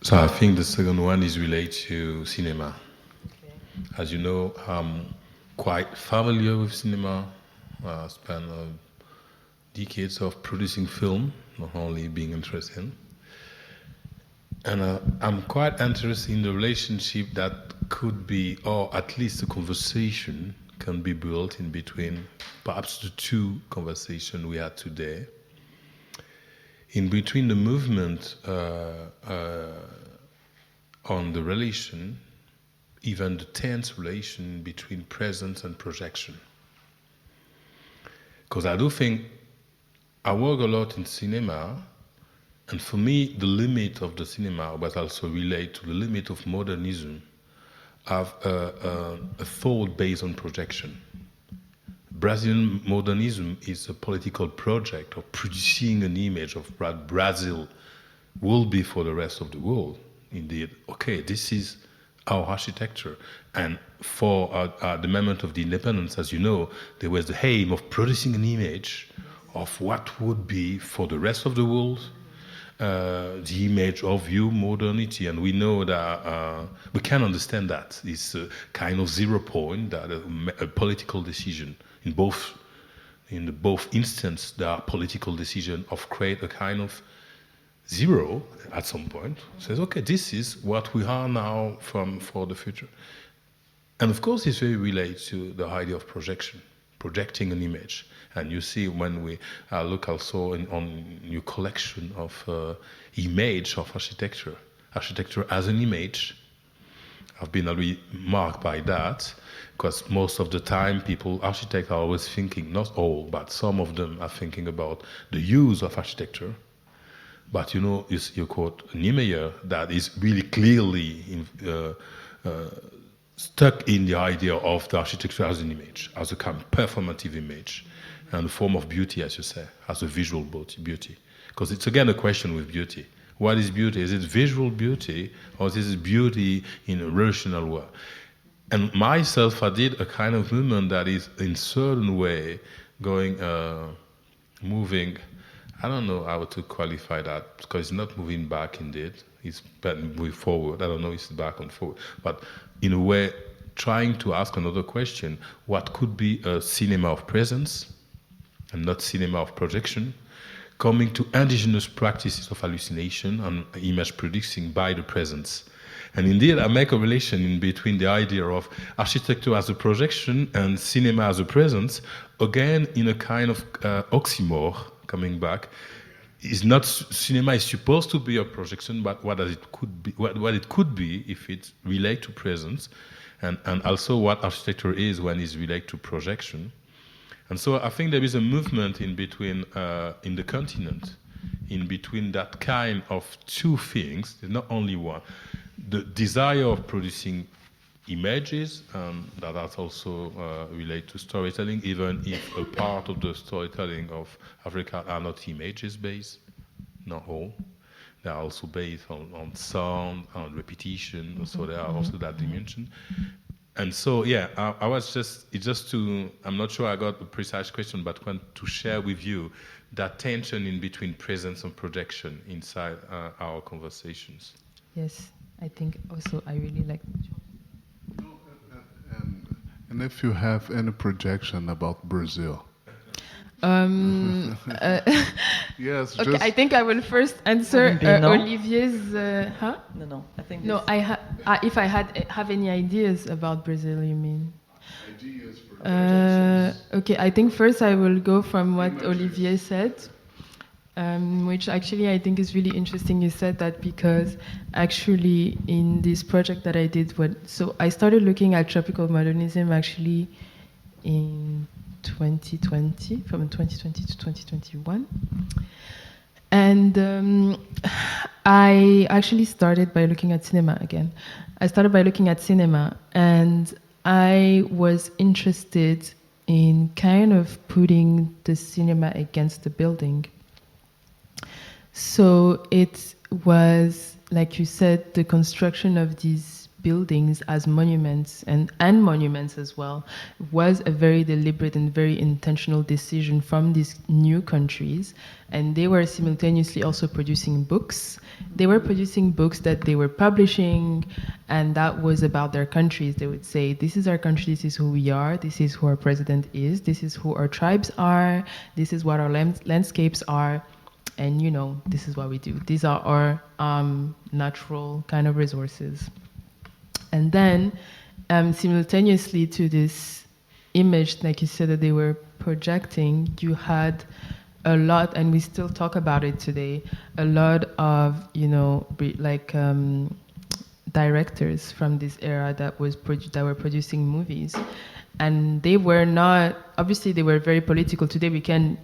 So I think the second one is related to cinema. Okay. As you know, I'm quite familiar with cinema. I spent decades of producing film, not only being interested in. And I'm quite interested in the relationship that could be, or at least a conversation can be built in between perhaps the two conversations we had today. In between the movement on the relation, even the tense relation between presence and projection. Because I do think I work a lot in cinema, and for me, the limit of the cinema, but also relate to the limit of modernism, have a thought based on projection. Brazilian modernism is a political project of producing an image of what Brazil will be for the rest of the world. Indeed, okay, this is our architecture. And for the moment of the independence, as you know, there was the aim of producing an image of what would be for the rest of the world the image of new modernity. And we know that we can understand that. It's a kind of 0 point, that a political decision. In both instances, there are political decisions of create a kind of zero at some point. Says, okay, this is what we are now for the future. And of course, it's very related to the idea of projection, projecting an image. And you see when we look also on your collection of image of architecture as an image. I've been already marked by that, because most of the time architects are always thinking, not all, but some of them are thinking about the use of architecture. But you quote Niemeyer that is really clearly stuck in the idea of the architecture as an image, as a kind of performative image, and a form of beauty, as you say, as a visual beauty. Because it's again a question with beauty. What is beauty? Is it visual beauty, or is it beauty in a rational way? And myself, I did a kind of movement that is in certain way going, moving, I don't know how to qualify that, because it's not moving back indeed, it's moving forward. I don't know if it's back and forward. But in a way, trying to ask another question, what could be a cinema of presence and not cinema of projection, coming to indigenous practices of hallucination and image producing by the presence. And indeed, I make a relation in between the idea of architecture as a projection and cinema as a presence, again in a kind of oxymoron, coming back. Is not cinema is supposed to be a projection, but what it could be if it relates to presence, and also what architecture is when it's related to projection. And so I think there is a movement in between in the continent, in between that kind of two things. There's not only one. The desire of producing images that are also related to storytelling, even if a part of the storytelling of Africa are not images based, not all. They are also based on sound, on repetition, so there are also that dimension. And so, yeah, I was I'm not sure I got a precise question, but want to share with you that tension in between presence and projection inside our conversations. Yes, I think also I really like. And if you have any projection about Brazil? Yes. Okay, I think I will first answer Olivier's. No. I think no. If I have any ideas about Brazil, you mean? Ideas for projections. Okay, I think first I will go from what Olivier said, which actually I think is really interesting. You said that because actually in this project that I did, so I started looking at tropical modernism actually in 2020, from 2020 to 2021. And I actually started by looking at cinema again. I started by looking at cinema, and I was interested in kind of putting the cinema against the building. So it was, like you said, the construction of these buildings as monuments and monuments as well was a very deliberate and very intentional decision from these new countries. And they were simultaneously also producing books. They were producing books that they were publishing, and that was about their countries. They would say, this is our country, this is who we are, this is who our president is, this is who our tribes are, this is what our landscapes are, and this is what we do. These are our natural kind of resources. And then, simultaneously to this image, like you said, that they were projecting, you had a lot, and we still talk about it today, a lot of, directors from this era that were producing movies. And they were not, obviously they were very political. Today we can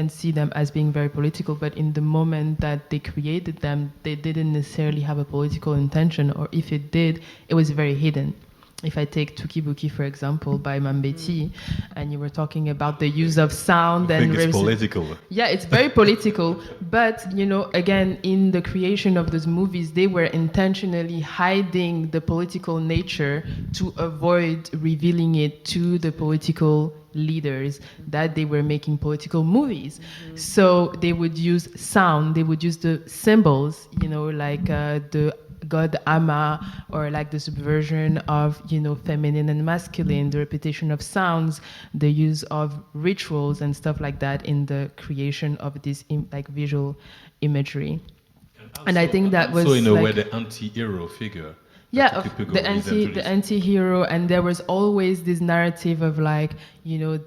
see them as being very political, but in the moment that they created them, they didn't necessarily have a political intention, or if it did, it was very hidden. If I take Tukibuki, for example, by Mambeti, and you were talking about the use of sound I think it's political. Yeah, it's very political. But, again, in the creation of those movies, they were intentionally hiding the political nature to avoid revealing it to the political leaders that they were making political movies. Mm-hmm. So they would use sound, they would use the symbols, like the God Ama, or like the subversion of feminine and masculine, the repetition of sounds, the use of rituals and stuff like that in the creation of this visual imagery. And I think that was so in a way the anti-hero figure. Yeah, the anti-hero, and there was always this narrative of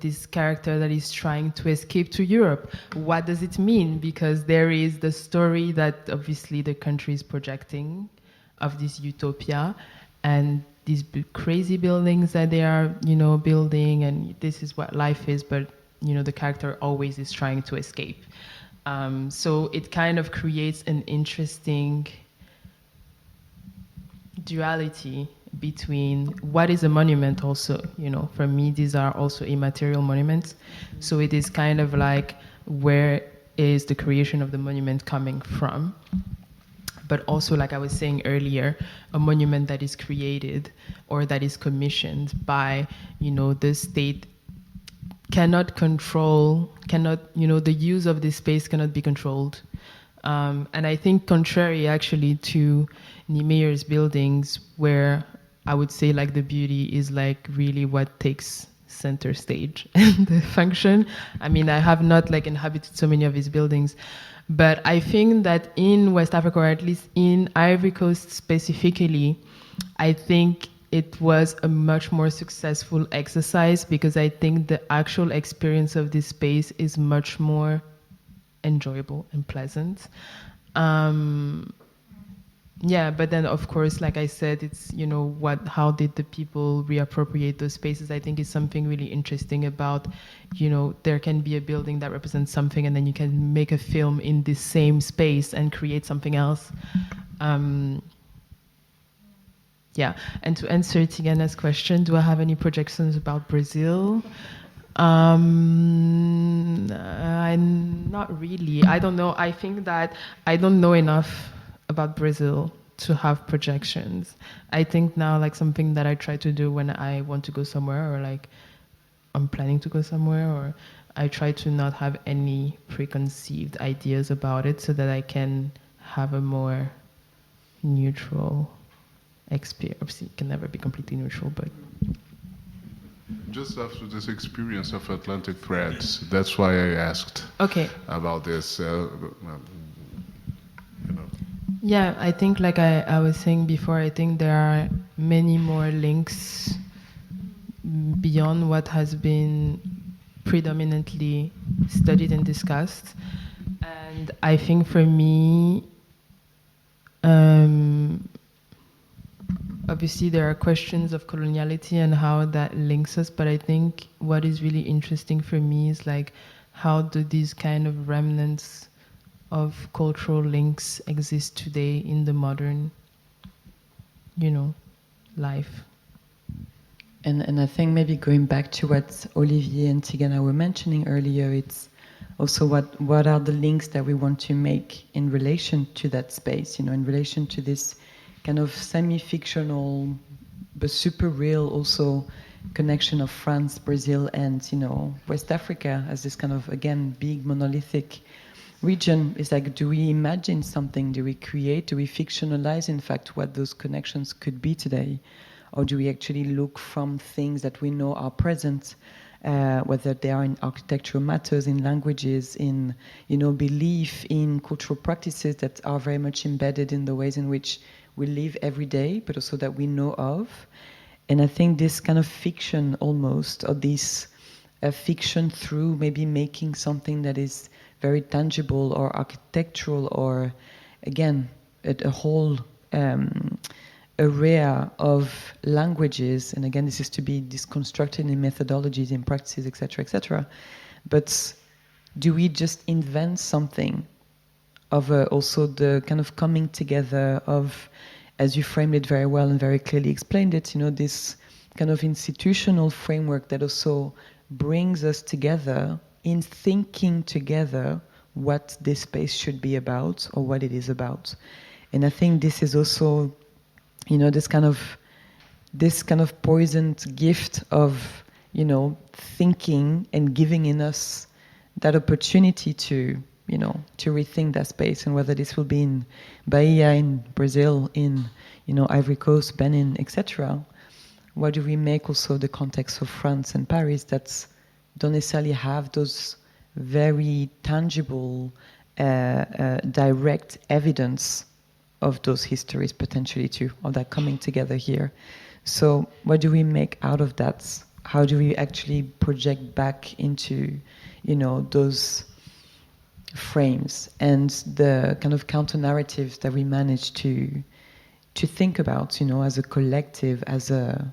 this character that is trying to escape to Europe. What does it mean? Because there is the story that obviously the country is projecting of this utopia and these crazy buildings that they are, building, and this is what life is, but, the character always is trying to escape. So it kind of creates an interesting duality between what is a monument also, for me, these are also immaterial monuments. So it is kind of like, where is the creation of the monument coming from? But also, like I was saying earlier, a monument that is created or that is commissioned by, the state cannot, the use of this space cannot be controlled. And I think contrary actually to Niemeyer's buildings, where I would say the beauty is really what takes center stage and the function. I mean, I have not inhabited so many of his buildings, but I think that in West Africa, or at least in Ivory Coast specifically, I think it was a much more successful exercise because I think the actual experience of this space is much more enjoyable and pleasant. Yeah, but then of course, like I said, it's, you know, how did the people reappropriate those spaces? I think is something really interesting about, you know, there can be a building that represents something and then you can make a film in this same space and create something else. Yeah, and to answer Tigana's question, do I have any projections about Brazil? I'm not really. I don't know. I think that I don't know enough about Brazil to have projections. I think now, like, something that I try to do when I want to go somewhere, or like I'm planning to go somewhere, or I try to not have any preconceived ideas about it so that I can have a more neutral experience. Obviously, it can never be completely neutral, but just after this experience of Atlantic Threads, that's why I asked about this. Yeah, I think, like I was saying before, I think there are many more links beyond what has been predominantly studied and discussed. And I think for me, obviously there are questions of coloniality and how that links us, but I think what is really interesting for me is, like, how do these kind of remnants of cultural links exist today in the modern, you know, life. And I think maybe going back to what Olivier and Tiganá were mentioning earlier, it's also what are the links that we want to make in relation to that space, you know, in relation to this kind of semi-fictional but super real also connection of France, Brazil, and, you know, West Africa as this kind of, again, big monolithic region. Is like, do we imagine something? Do we create? Do we fictionalize, in fact, what those connections could be today? Or do we actually look from things that we know are present, whether they are in architectural matters, in languages, in, you know, belief, in cultural practices that are very much embedded in the ways in which we live every day, but also that we know of. And I think this kind of fiction almost, or this fiction through maybe making something that is very tangible or architectural, or, again, a whole array of languages. And again, this is to be disconstructed in methodologies, in practices, etc. But do we just invent something of also the kind of coming together of, as you framed it very well and very clearly explained it, you know, this kind of institutional framework that also brings us together in thinking together what this space should be about or what it is about. And I think this is also, you know, this kind of poisoned gift of, you know, thinking and giving in us that opportunity to, you know, to rethink that space, and whether this will be in Bahia, in Brazil, in, you know, Ivory Coast, Benin, etc. What do we make also the context of France and Paris that don't necessarily have those very tangible, direct evidence of those histories potentially too, of that coming together here. So what do we make out of that? How do we actually project back into, you know, those frames and the kind of counter-narratives that we manage to think about, you know, as a collective, as a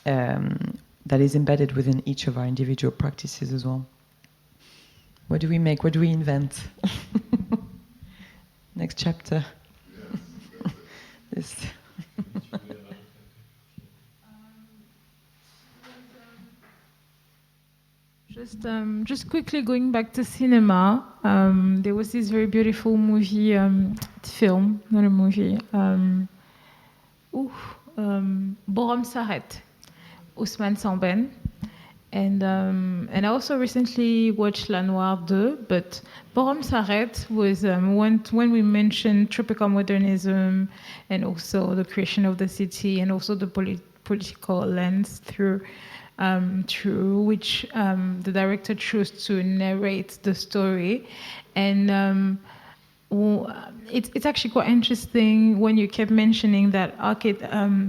that is embedded within each of our individual practices as well. What do we make? What do we invent? Next chapter. This. Just quickly going back to cinema, there was this very beautiful movie, film, not a movie. Borom Saret, Ousmane Sambène. And I also recently watched La Noire 2, but Borom Saret was when we mentioned tropical modernism and also the creation of the city and also the political lens through which the director chose to narrate the story. And it's actually quite interesting when you kept mentioning that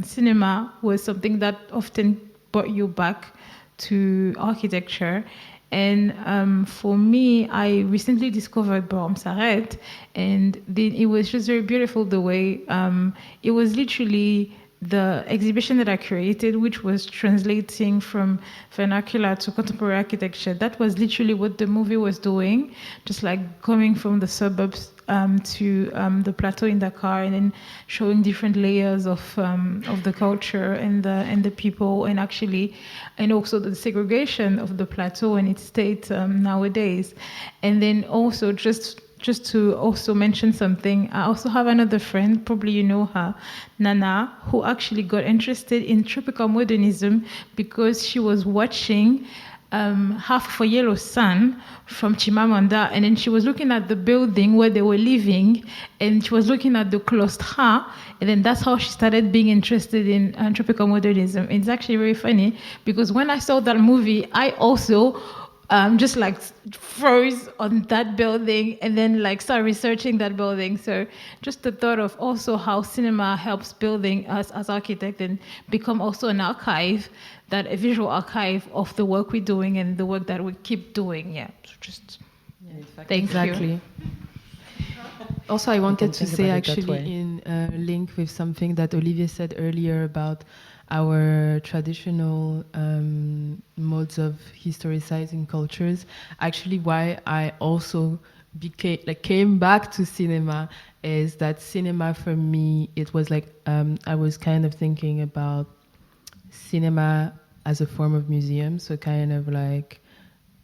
cinema was something that often brought you back to architecture. And for me, I recently discovered Borom Saret, and it was just very beautiful the way it was literally the exhibition that I created, which was translating from vernacular to contemporary architecture. That was literally what the movie was doing, just like coming from the suburbs to the plateau in Dakar, and then showing different layers of the culture and the people, and also the segregation of the plateau and its state nowadays. And then also just to also mention something, I also have another friend, probably you know her, Nana, who actually got interested in tropical modernism because she was watching Half of a Yellow Sun from Chimamanda, and then she was looking at the building where they were living, and she was looking at the claustra, and then that's how she started being interested in tropical modernism. It's actually very funny because when I saw that movie, I also just like froze on that building and then like started researching that building. So just the thought of also how cinema helps building us as architects and become also an archive, a visual archive of the work we're doing and the work that we keep doing. Yeah, so just thank you. Also, I wanted to say actually in link with something that Olivier said earlier about our traditional modes of historicizing cultures. Actually, why I also came back to cinema is that cinema for me, it was like I was kind of thinking about cinema as a form of museum, so kind of like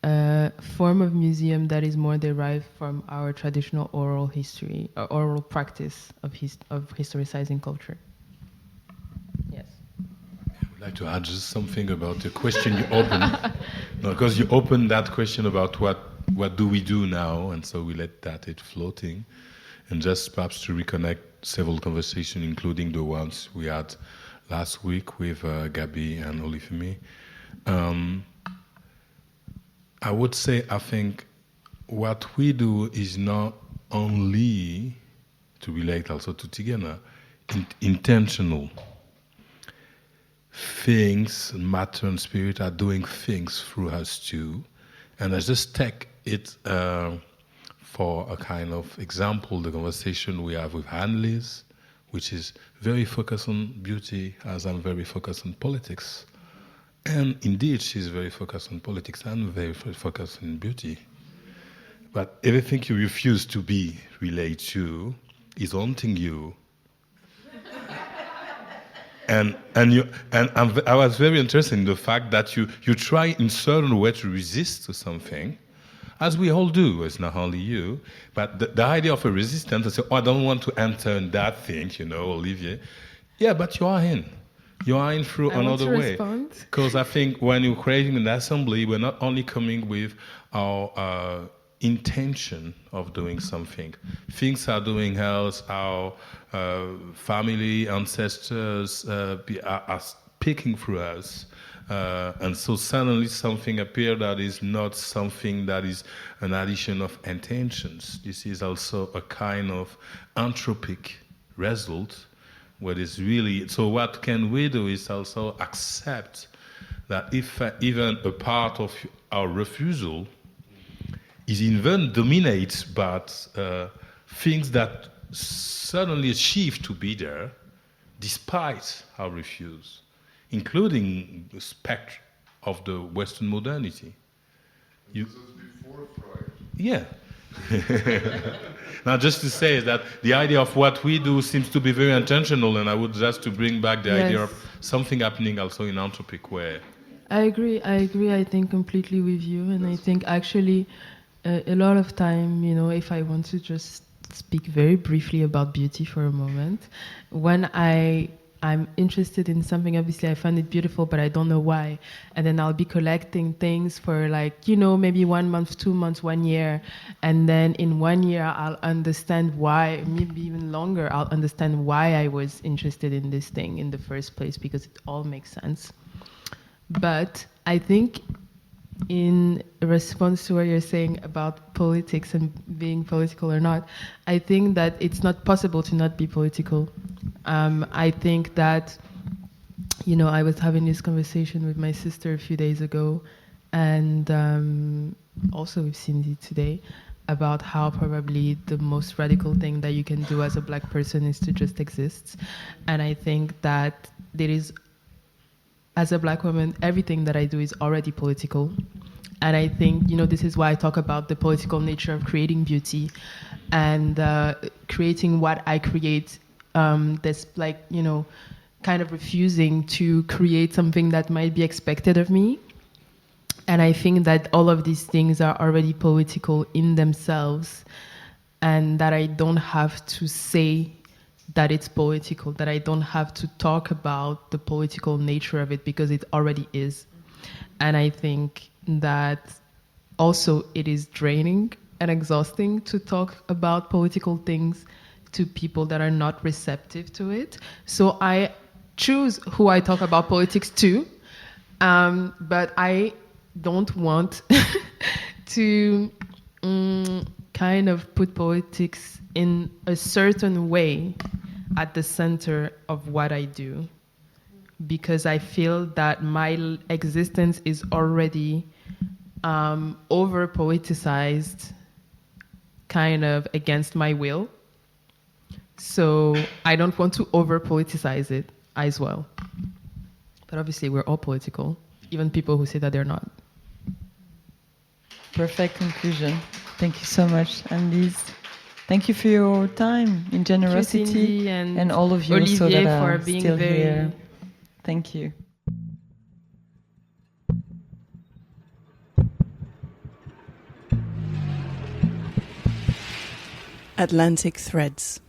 a form of museum that is more derived from our traditional oral history, or oral practice of historicizing culture. I'd like to add just something about the question you opened. No, because you opened that question about what do we do now, and so we let it floating, and just perhaps to reconnect several conversations, including the ones we had last week with Gabi and Olufèmi. I would say I think what we do is not only, to relate also to Tiganá, intentional. Things, matter and spirit are doing things through us too. And I just take it for a kind of example, the conversation we have with Anne-Lise, which is very focused on beauty, as I'm very focused on politics. And indeed, she's very focused on politics and very focused on beauty. But everything you refuse to be related to is haunting you. And I was very interested in the fact that you try in certain way to resist to something, as we all do. It's not only you, but the idea of a resistance, I say, I don't want to enter in that thing, Olivier. Yeah, but you are in. You are in through another way. Because I think when you're creating an assembly, we're not only coming with our intention of doing something. Things are doing else, our family, ancestors are speaking through us. And so suddenly something appears that is not something that is an addition of intentions. This is also a kind of anthropic result, what is really. So what can we do is also accept that if even a part of our refusal is even dominated by things that suddenly achieve to be there, despite our refuse, including the spectrum of the Western modernity. This is before Freud. Yeah. Now, just to say that the idea of what we do seems to be very intentional, and I would just to bring back the idea of something happening also in anthropic way. I agree. I think completely with you, and I think actually a lot of time, if I want to just speak very briefly about beauty for a moment, when I'm interested in something, obviously I find it beautiful, but I don't know why. And then I'll be collecting things for maybe 1 month, 2 months, 1 year. And then in 1 year, I'll understand why, maybe even longer, I'll understand why I was interested in this thing in the first place, because it all makes sense. But I think in response to what you're saying about politics and being political or not, I think that it's not possible to not be political. I think that, I was having this conversation with my sister a few days ago, and also with Cindy today, about how probably the most radical thing that you can do as a Black person is to just exist. And I think that there is, as a Black woman, everything that I do is already political. And I think, this is why I talk about the political nature of creating beauty and creating what I create. That's kind of refusing to create something that might be expected of me. And I think that all of these things are already political in themselves, and that I don't have to say that it's political, that I don't have to talk about the political nature of it, because it already is. And I think that also it is draining and exhausting to talk about political things to people that are not receptive to it. So I choose who I talk about politics to, but I don't want to kind of put politics in a certain way at the center of what I do, because I feel that my existence is already over politicized, kind of against my will. So I don't want to over politicize it as well. But obviously we're all political, even people who say that they're not. Perfect conclusion. Thank you so much, Anne-Lise. Thank you for your time and generosity, and all of you Olivier so that are for being still very here. Thank you. Atlantic Threads.